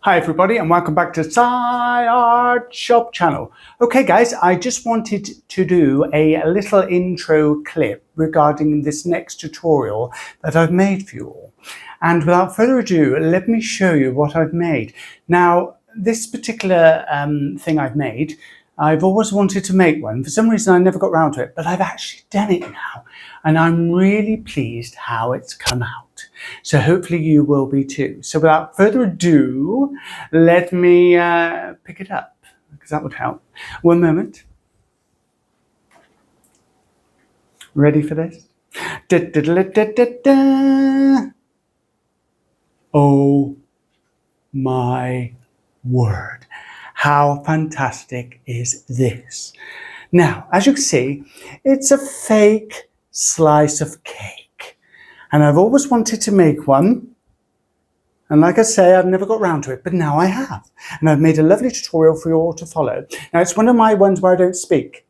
Hi everybody and welcome back to SiArtShopChannel. Okay guys, I just wanted to do a little intro clip regarding this next tutorial that I've made for you all. And without further ado, let me show you what I've made. Now, this particular thing I've made, I've always wanted to make one. For some reason I never got around to it, but I've actually done it now. And I'm really pleased how it's come out. So hopefully you will be too. So without further ado, let me pick it up, because that would help. One moment. Ready for this? Da, da, da, da, da, da. Oh my word. How fantastic is this? Now, as you can see, it's a fake slice of cake. And I've always wanted to make one. And like I say, I've never got around to it, but now I have. And I've made a lovely tutorial for you all to follow. Now, it's one of my ones where I don't speak.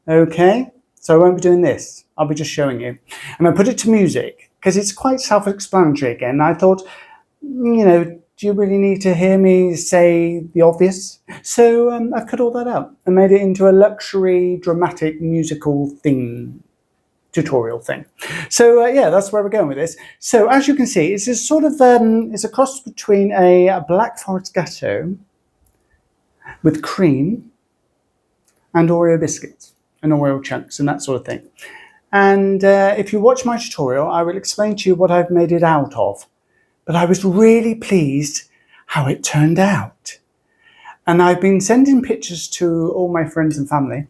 Okay? So I won't be doing this. I'll be just showing you. And I put it to music because it's quite self-explanatory again. I thought, you know, do you really need to hear me say the obvious? So I've cut all that out and made it into a luxury, dramatic, musical thing. Tutorial thing. So yeah, that's where we're going with this. So as you can see, it's a sort of it's a cross between a black forest gâteau with cream and Oreo biscuits and Oreo chunks and that sort of thing. And if you watch my tutorial, I will explain to you what I've made it out of. But I was really pleased how it turned out. And I've been sending pictures to all my friends and family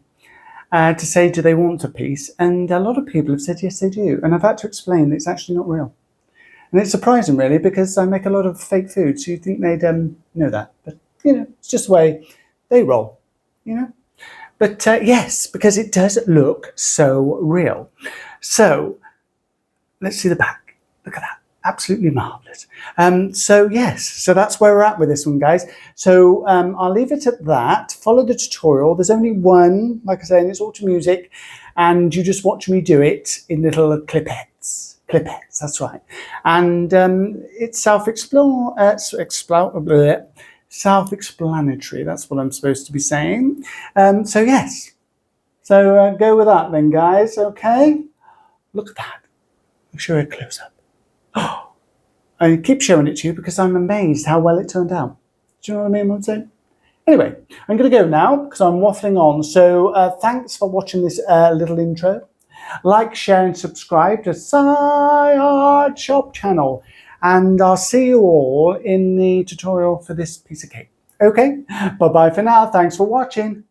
to say, do they want a piece? And a lot of people have said, yes, they do. And I've had to explain that it's actually not real. And it's surprising, really, because I make a lot of fake food, so you'd think they'd know that. But, you know, it's just the way they roll, you know? But, yes, because it does look so real. So, let's see the back. Look at that. Absolutely marvellous. So yes, so that's where we're at with this one, guys. So I'll leave it at that. Follow the tutorial. There's only one, like I say, and it's all to music. And you just watch me do it in little clipettes. Clipettes, that's right. And it's self-explanatory. That's what I'm supposed to be saying. So yes. So go with that then, guys, okay? Look at that. I'll show you a close-up. I keep showing it to you because I'm amazed how well it turned out. Do you know what I mean, what I'm saying? Anyway, I'm going to go now because I'm waffling on. So thanks for watching this little intro. Like, share and subscribe to SiArtShopChannel. And I'll see you all in the tutorial for this piece of cake. Okay, bye-bye for now. Thanks for watching.